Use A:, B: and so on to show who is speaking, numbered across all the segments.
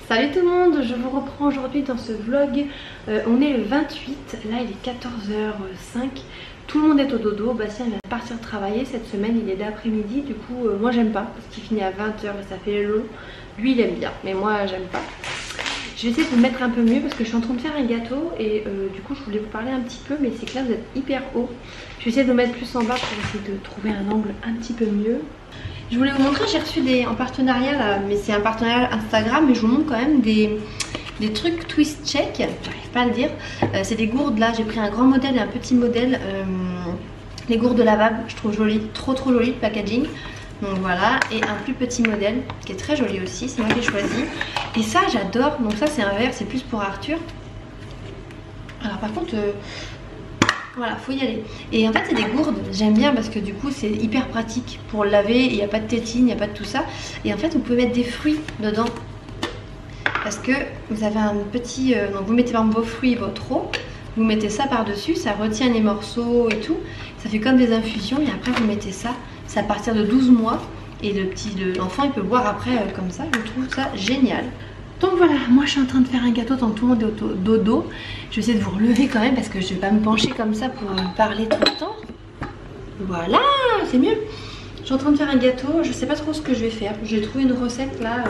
A: Salut tout le monde, je vous reprends aujourd'hui dans ce vlog. On est le 28, là il est 14h05. Tout le monde est au dodo, Bastien vient de partir travailler cette semaine, il est d'après-midi. Du coup moi j'aime pas parce qu'il finit à 20h et ça fait long. Lui il aime bien mais moi j'aime pas. Je vais essayer de me mettre un peu mieux parce que je suis en train de faire un gâteau. Et du coup je voulais vous parler un petit peu, mais c'est que là vous êtes hyper haut. Je vais essayer de me mettre plus en bas pour essayer de trouver un angle un petit peu mieux. Je voulais vous montrer, j'ai reçu en partenariat là, mais c'est un partenariat Instagram, mais je vous montre quand même des trucs twist check, j'arrive pas à le dire. C'est des gourdes là, j'ai pris un grand modèle et un petit modèle. Les gourdes lavables, je trouve joli, trop joli le packaging. Donc voilà, et un plus petit modèle qui est très joli aussi, c'est moi qui ai choisi. Et ça j'adore, donc ça c'est un verre, c'est plus pour Arthur. Alors par contre... voilà, faut y aller. Et en fait c'est des gourdes, j'aime bien parce que du coup c'est hyper pratique pour laver. Il n'y a pas de tétine, il n'y a pas de tout ça. Et en fait vous pouvez mettre des fruits dedans. Parce que vous avez un petit... donc vous mettez par exemple vos fruits, votre eau. Vous mettez ça par dessus, ça retient les morceaux et tout. Ça fait comme des infusions et après vous mettez ça. C'est à partir de 12 mois. Et l'enfant il peut boire après comme ça. Je trouve ça génial. Donc voilà, moi je suis en train de faire un gâteau tant tout le monde est au dodo. Je vais essayer de vous relever quand même parce que je vais pas me pencher comme ça pour parler tout le temps. Voilà, c'est mieux. Je suis en train de faire un gâteau, je sais pas trop ce que je vais faire. J'ai trouvé une recette là,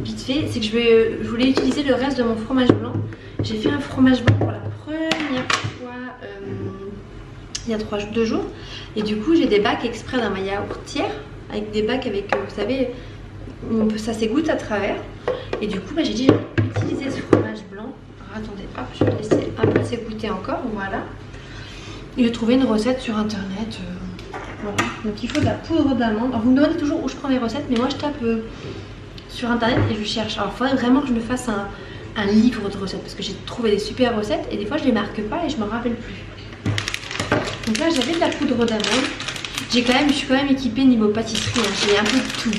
A: vite fait. C'est que je voulais utiliser le reste de mon fromage blanc. J'ai fait un fromage blanc pour la première fois il y a 2 jours. Et du coup j'ai des bacs exprès dans ma yaourtière. Avec des bacs avec, vous savez, ça s'égoutte à travers. Et du coup, j'ai dit utiliser ce fromage blanc. Alors attendez, hop, je vais laisser un peu s'égoutter encore. Voilà. Et j'ai trouvé une recette sur internet. Voilà. Donc il faut de la poudre d'amande. Alors vous me demandez toujours où je prends les recettes, mais moi je tape sur internet et je cherche. Alors il faudrait vraiment que je me fasse un livre de recettes parce que j'ai trouvé des super recettes et des fois je les marque pas et je me rappelle plus. Donc là j'avais de la poudre d'amande. Je suis quand même équipée niveau pâtisserie. Hein. J'ai un peu de tout.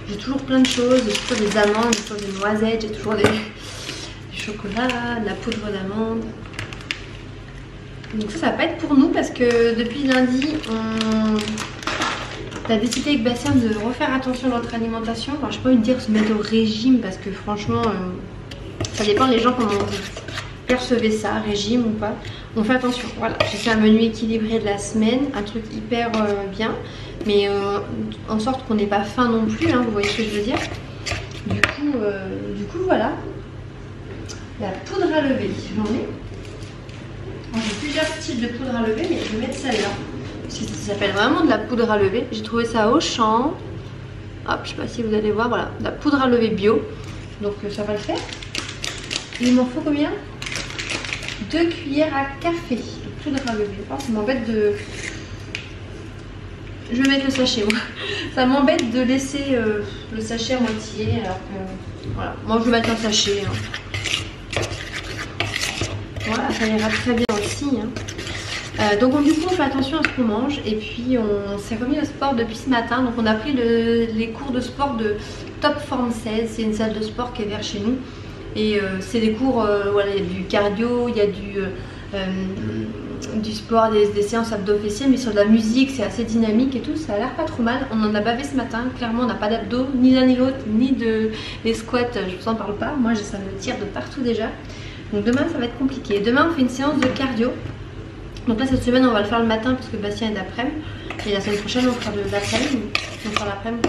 A: J'ai toujours plein de choses, j'ai toujours des amandes, j'ai toujours des noisettes, j'ai toujours du chocolat, de la poudre d'amande. Donc ça va pas être pour nous parce que depuis lundi, on a décidé avec Bastien de refaire attention à notre alimentation. Alors je peux pas vous dire se mettre au régime parce que franchement, ça dépend des gens comment vous percevez ça, régime ou pas. On fait attention, voilà, j'ai fait un menu équilibré de la semaine, un truc hyper bien. Mais en sorte qu'on n'ait pas faim non plus, hein, vous voyez ce que je veux dire. Du coup voilà. La poudre à lever, j'en ai. J'ai plusieurs styles de poudre à lever, mais je vais mettre celle-là. Ça s'appelle vraiment de la poudre à lever. J'ai trouvé ça au Auchan. Hop, je sais pas si vous allez voir, voilà. De la poudre à lever bio. Donc ça va le faire. Il m'en faut combien? 2 cuillères à café de poudre à lever. Oh, ça m'embête de... Je vais mettre le sachet, moi. Ça m'embête de laisser le sachet à moitié alors que... Voilà, moi je vais mettre un sachet. Hein. Voilà, ça ira très bien aussi. Hein. Donc du coup on fait attention à ce qu'on mange. Et puis on s'est remis au sport depuis ce matin. Donc on a pris les cours de sport de Top Form 16. C'est une salle de sport qui est vers chez nous. Et c'est des cours, voilà, il y a du cardio, il y a du sport, des séances abdos fessiers, mais sur de la musique, c'est assez dynamique et tout, ça a l'air pas trop mal. On en a bavé ce matin, clairement on n'a pas d'abdos, ni l'un ni l'autre, ni les squats, je vous en parle pas, moi ça me tire de partout déjà. Donc demain ça va être compliqué. Demain on fait une séance de cardio. Donc là cette semaine on va le faire le matin parce que Bastien est d'après-midi. Et la semaine prochaine on fera de l'après-midi, on fera l'après-midi.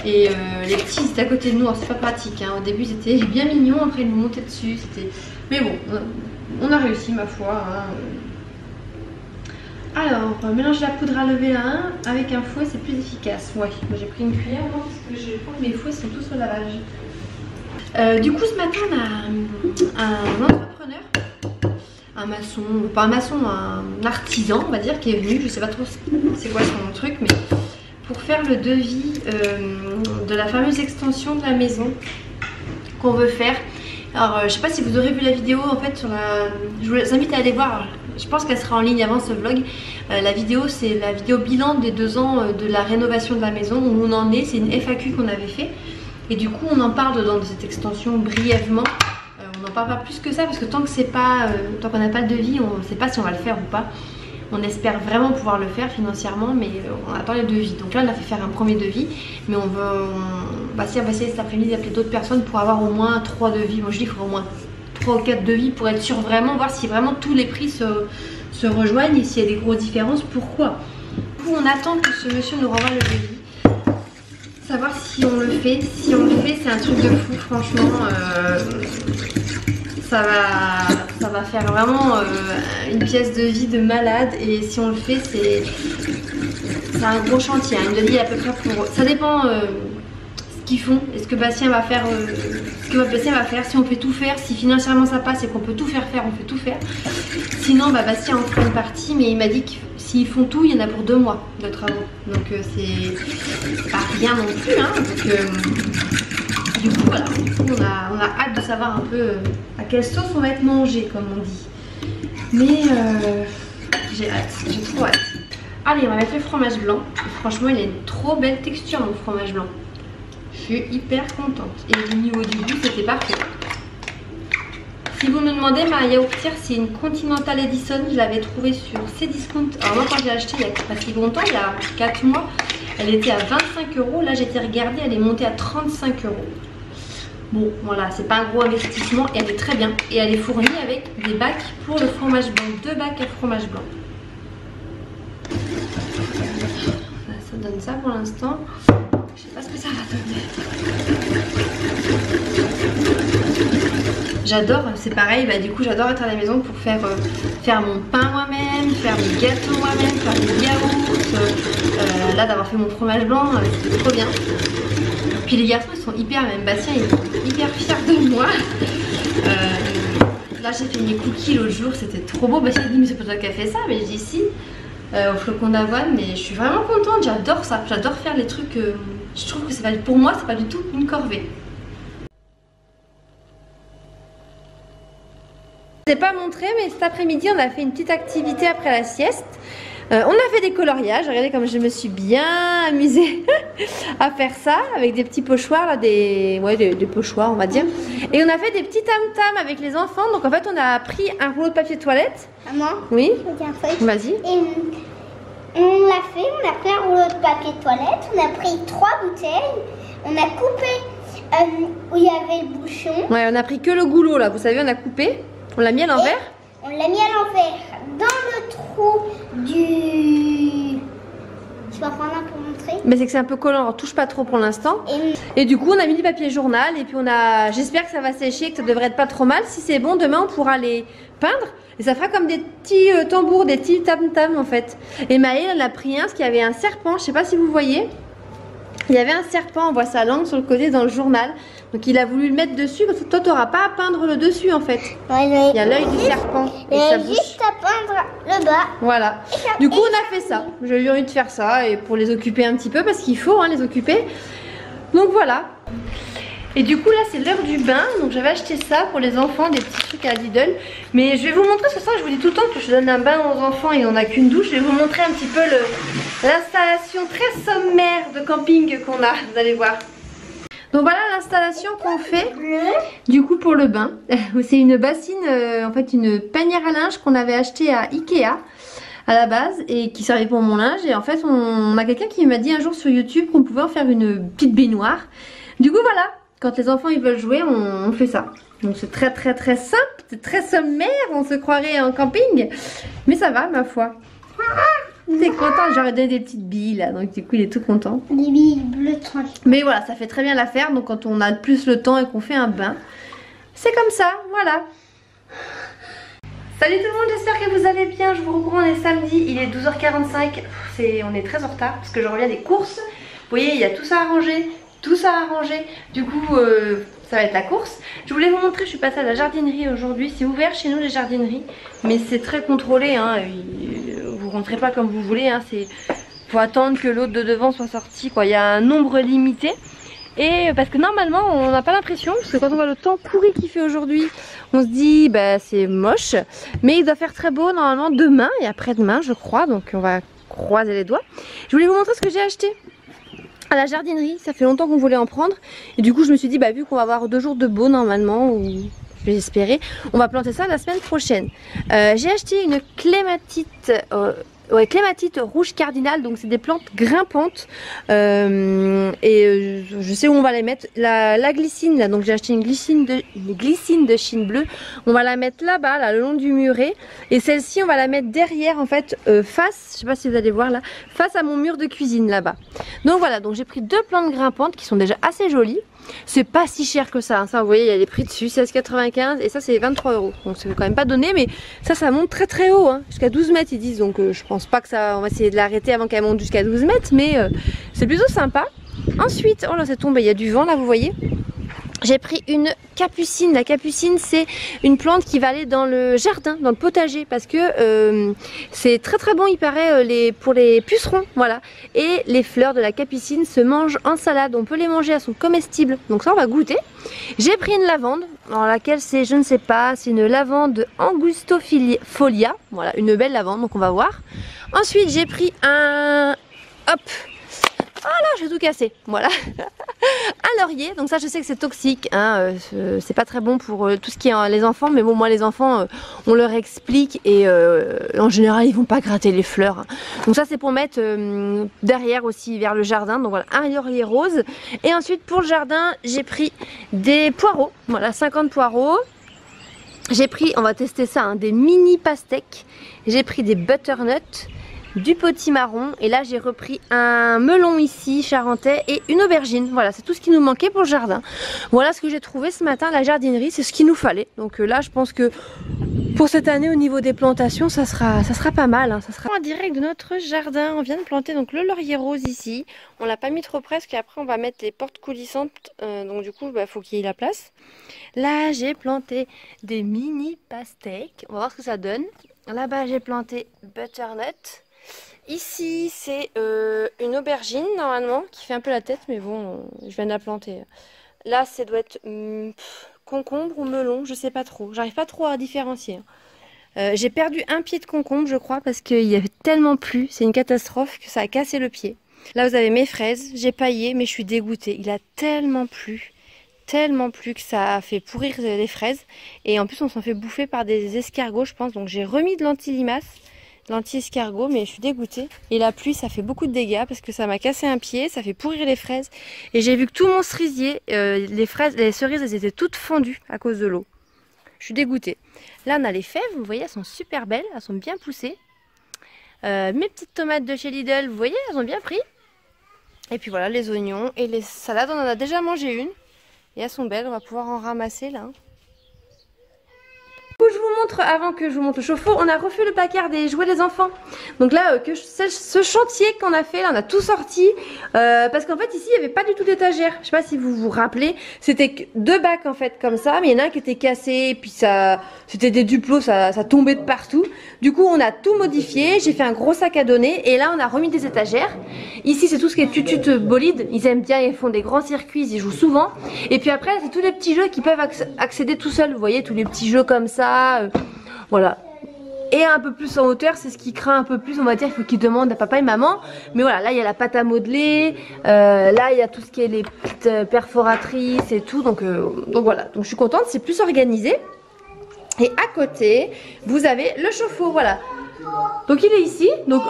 A: Et les petits c'était à côté de nous, c'est pas pratique, hein. Au début c'était bien mignon, après ils nous montaient dessus, c'était... Mais bon, on a réussi ma foi, hein. Alors, mélanger la poudre à lever là avec un fouet, c'est plus efficace. Ouais, moi j'ai pris une cuillère moi, parce que je crois que mes fouets sont tous au lavage. Du coup ce matin on a un entrepreneur, un maçon, pas un maçon, un artisan on va dire, qui est venu, je sais pas trop c'est quoi son truc, mais pour faire le devis de la fameuse extension de la maison qu'on veut faire. Alors je sais pas si vous aurez vu la vidéo en fait sur la... Je vous invite à aller voir, alors, je pense qu'elle sera en ligne avant ce vlog. La vidéo c'est la vidéo bilan des 2 ans de la rénovation de la maison, où on en est, c'est une FAQ qu'on avait fait. Et du coup on en parle dedans de cette extension brièvement. On n'en parle pas plus que ça parce que tant que c'est pas, tant qu'on n'a pas le devis, on ne sait pas si on va le faire ou pas. On espère vraiment pouvoir le faire financièrement, mais on attend les devis. Donc là on a fait faire un premier devis, mais on va essayer cet après-midi d'appeler d'autres personnes pour avoir au moins 3 devis. Moi je dis qu'il faut au moins 3 ou 4 devis pour être sûr vraiment, voir si vraiment tous les prix se rejoignent et s'il y a des grosses différences, pourquoi. Du coup on attend que ce monsieur nous renvoie le devis, savoir si on le fait. Si on le fait, c'est un truc de fou franchement. Ça va faire vraiment une pièce de vie de malade, et si on le fait c'est un gros chantier, hein. Il nous a dit à peu près pour... Ça dépend ce qu'ils font, est-ce que Bastien va faire ce que Bastien va faire, si on peut tout faire, si financièrement ça passe et qu'on peut tout faire, on peut tout faire. Sinon bah, Bastien en fera une partie, mais il m'a dit que s'ils font tout, il y en a pour 2 mois de travaux, donc c'est pas rien non plus, hein. Donc, du coup voilà, on a hâte de savoir un peu à quelle sauce on va être mangé, comme on dit. Mais j'ai hâte, j'ai trop hâte. Allez, on va mettre le fromage blanc. Et franchement, il a une trop belle texture, mon fromage blanc. Je suis hyper contente. Et au niveau du goût, c'était parfait. Si vous me demandez, ma yaourtière, c'est une Continental Edison. Je l'avais trouvée sur Cdiscount. Alors moi, quand j'ai acheté il y a pas si longtemps, il y a 4 mois, elle était à 25 €. Là, j'ai été regarder, elle est montée à 35 €. Bon, voilà, c'est pas un gros investissement et elle est très bien. Et elle est fournie avec des bacs pour le fromage blanc. 2 bacs à fromage blanc. Ça donne ça pour l'instant. Je sais pas ce que ça va donner. J'adore, c'est pareil, bah du coup j'adore être à la maison pour faire mon pain moi-même, faire des gâteaux moi-même, faire des yaourts. Là d'avoir fait mon fromage blanc, c'était trop bien. Puis les garçons ils sont hyper, même Bastien il est hyper fier de moi. Là j'ai fait mes cookies l'autre jour, c'était trop beau. Bastien il dit mais c'est pas toi qui as fait ça, mais je dis si, au flocon d'avoine, mais je suis vraiment contente, j'adore ça, j'adore faire les trucs, je trouve que c'est pas, pour moi c'est pas du tout une corvée. Je ne vous ai pas montré, mais cet après-midi on a fait une petite activité après la sieste. On a fait des coloriages, regardez comme je me suis bien amusée à faire ça avec des petits pochoirs là, des pochoirs on va dire. Et on a fait des petits tam-tams avec les enfants. Donc en fait on a pris un rouleau de papier toilette. Maman, oui. Vas-y.
B: On l'a fait, on a pris un rouleau de papier toilette, on a pris 3 bouteilles, on a coupé où il y avait le bouchon.
A: Ouais, on a pris que le goulot là, vous savez, on a coupé, on l'a mis à l'envers.
B: On l'a mis à l'envers dans le trou du... Tu vas prendre un pour montrer.
A: Mais c'est que c'est un peu collant, on touche pas trop pour l'instant. Et du coup on a mis du papier journal et puis on a... J'espère que ça va sécher, que ça devrait être pas trop mal. Si c'est bon, demain on pourra les peindre. Et ça fera comme des petits tambours, des petits tam-tams en fait. Et Maëlle elle a pris un, parce qu'il y avait un serpent, je sais pas si vous voyez. Il y avait un serpent, on voit sa langue sur le côté dans le journal. Donc il a voulu le mettre dessus, parce que toi tu n'auras pas à peindre le dessus en fait.
B: Ouais,
A: il y a l'œil du serpent.
B: Il y a juste à peindre le bas.
A: Voilà. Du coup on a fait ça. J'ai eu envie de faire ça et pour les occuper un petit peu, parce qu'il faut les occuper. Donc voilà. Et du coup là c'est l'heure du bain. Donc j'avais acheté ça pour les enfants, des petits trucs à Lidl. Mais je vais vous montrer ce soir, je vous dis tout le temps que je donne un bain aux enfants et on n'a qu'une douche. Je vais vous montrer un petit peu l'installation très sommaire de camping qu'on a, vous allez voir. Donc voilà l'installation qu'on fait du coup pour le bain. C'est une bassine, en fait une panière à linge qu'on avait acheté à Ikea à la base et qui servait pour mon linge. Et en fait on a quelqu'un qui m'a dit un jour sur YouTube qu'on pouvait en faire une petite baignoire. Du coup voilà, quand les enfants ils veulent jouer on fait ça. Donc c'est très simple, c'est très sommaire, on se croirait en camping. Mais ça va ma foi. T'es content, j'aurais donné des petites billes là, donc du coup il est tout content.
B: Des billes bleues tranquilles.
A: Mais voilà, ça fait très bien l'affaire, donc quand on a plus le temps et qu'on fait un bain, c'est comme ça, voilà. Salut tout le monde, j'espère que vous allez bien, je vous reprends, on est samedi, il est 12h45, on est très en retard parce que je reviens des courses. Vous voyez, il y a tout ça à ranger, du coup ça va être la course. Je voulais vous montrer, je suis passée à la jardinerie aujourd'hui, c'est ouvert chez nous les jardineries, mais c'est très contrôlé, hein. Vous rentrez pas comme vous voulez, hein. Faut attendre que l'autre de devant soit sorti, quoi. Il y a un nombre limité. Et parce que normalement on n'a pas l'impression, parce que quand on voit le temps pourri qu'il fait aujourd'hui, on se dit bah c'est moche. Mais il doit faire très beau normalement demain et après-demain je crois, donc on va croiser les doigts. Je voulais vous montrer ce que j'ai acheté à la jardinerie, ça fait longtemps qu'on voulait en prendre. Et du coup je me suis dit bah vu qu'on va avoir 2 jours de beau normalement, ou peux espérer. On va planter ça la semaine prochaine. J'ai acheté une clématite... clématite rouge cardinal, donc c'est des plantes grimpantes je sais où on va les mettre. La glycine là, donc j'ai acheté une glycine de Chine bleue. On va la mettre là-bas, là, le long du muret, et celle-ci on va la mettre derrière en fait, face, je sais pas si vous allez voir là, face à mon mur de cuisine là-bas. Donc voilà, donc j'ai pris 2 plantes grimpantes qui sont déjà assez jolies. C'est pas si cher que ça, hein. Ça vous voyez il y a les prix dessus, 16,95 et ça c'est 23 €. Donc ça veut quand même pas donner, mais ça monte très très haut, hein. Jusqu'à 12 mètres ils disent, donc je pense pas que ça, on va essayer de l'arrêter avant qu'elle monte jusqu'à 12 mètres, mais c'est plutôt sympa. Ensuite, oh là c'est tombé, il y a du vent là vous voyez. J'ai pris une capucine. La capucine c'est une plante qui va aller dans le jardin, dans le potager, parce que c'est très très bon il paraît pour les pucerons, voilà. Et les fleurs de la capucine se mangent en salade, on peut les manger, elles sont comestibles, donc ça on va goûter. J'ai pris une lavande, dans laquelle c'est, je ne sais pas, c'est une lavande angustifolia, voilà, une belle lavande, donc on va voir. Ensuite j'ai pris un... hop. Ah là, j'ai tout cassé, voilà. Un laurier, donc ça je sais que c'est toxique, hein, c'est pas très bon pour tout ce qui est les enfants, mais bon moi les enfants on leur explique et en général ils vont pas gratter les fleurs, hein. Donc ça c'est pour mettre derrière aussi vers le jardin, donc voilà un laurier rose. Et ensuite pour le jardin j'ai pris des poireaux, voilà 50 poireaux. J'ai pris, on va tester ça, hein, des mini pastèques, j'ai pris des butternuts, du potimarron, et là j'ai repris un melon ici charentais et une aubergine. Voilà, c'est tout ce qui nous manquait pour le jardin. Voilà ce que j'ai trouvé ce matin, la jardinerie, c'est ce qu'il nous fallait. Donc là je pense que pour cette année au niveau des plantations ça sera pas mal, hein. Ça sera en direct de notre jardin. On vient de planter donc le laurier rose ici. On l'a pas mis trop près parce qu'après on va mettre les portes coulissantes, donc du coup faut qu'il y ait la place. Là j'ai planté des mini pastèques, on va voir ce que ça donne. Là-bas j'ai planté butternut. Ici c'est une aubergine normalement qui fait un peu la tête, mais bon je viens de la planter. Là ça doit être concombre ou melon, je sais pas trop, j'arrive pas trop à différencier. J'ai perdu un pied de concombre je crois parce qu'il y avait tellement plu, c'est une catastrophe que ça a cassé le pied. Là vous avez mes fraises, j'ai paillé mais je suis dégoûtée, il a tellement plu que ça a fait pourrir les fraises, et en plus on s'en fait bouffer par des escargots je pense, donc j'ai remis de l'anti-limace, l'anti-escargot, mais je suis dégoûtée. Et la pluie ça fait beaucoup de dégâts parce que ça m'a cassé un pied, ça fait pourrir les fraises, et j'ai vu que tout mon cerisier, les cerises elles étaient toutes fendues à cause de l'eau. Je suis dégoûtée. Là on a les fèves, vous voyez elles sont super belles, elles sont bien poussées. Mes petites tomates de chez Lidl, vous voyez elles ont bien pris. Et puis voilà les oignons et les salades, on en a déjà mangé une. Et elles sont belles, on va pouvoir en ramasser là. Je vous montre, avant que je vous montre le chauffe-eau, on a refait le placard des jouets des enfants. Donc là, ce chantier qu'on a fait, là, on a tout sorti. Parce qu'en fait, ici, il n'y avait pas du tout d'étagère. Je sais pas si vous vous rappelez. C'était 2 bacs en fait, comme ça. Mais il y en a un qui était cassé. Et puis c'était des duplos, ça tombait de partout. Du coup, on a tout modifié. J'ai fait un gros sac à donner. Et là, on a remis des étagères. Ici, c'est tout ce qui est tutut bolide. Ils aiment bien, ils font des grands circuits, ils y jouent souvent. Et puis après, c'est tous les petits jeux qui peuvent accéder tout seuls. Vous voyez, tous les petits jeux comme ça. Voilà. Et un peu plus en hauteur, c'est ce qui craint un peu plus, on va dire, il faut qu'ils demandent à papa et maman. Mais voilà, là il y a la pâte à modeler, là il y a tout ce qui est les petites perforatrices et tout, donc voilà, donc je suis contente, c'est plus organisé. Et à côté, vous avez le chauffe-eau, voilà. Donc il est ici, donc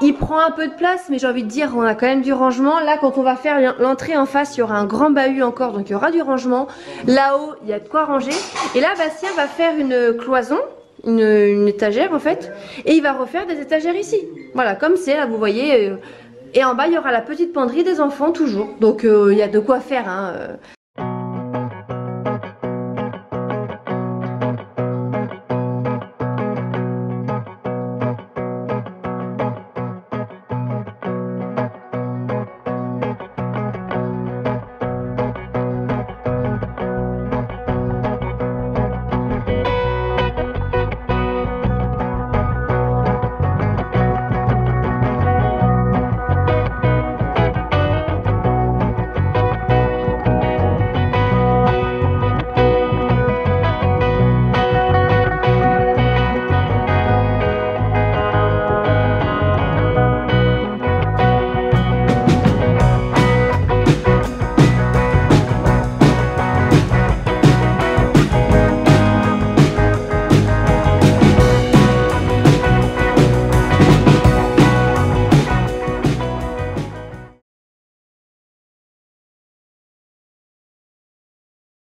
A: il prend un peu de place, mais j'ai envie de dire, on a quand même du rangement. Là, quand on va faire l'entrée en face, il y aura un grand bahut encore, donc il y aura du rangement. Là-haut, il y a de quoi ranger. Et là, Bastien va faire une cloison, une étagère en fait, et il va refaire des étagères ici. Voilà, comme c'est, là, vous voyez. Et en bas, il y aura la petite penderie des enfants, toujours. Donc, il y a de quoi faire, hein.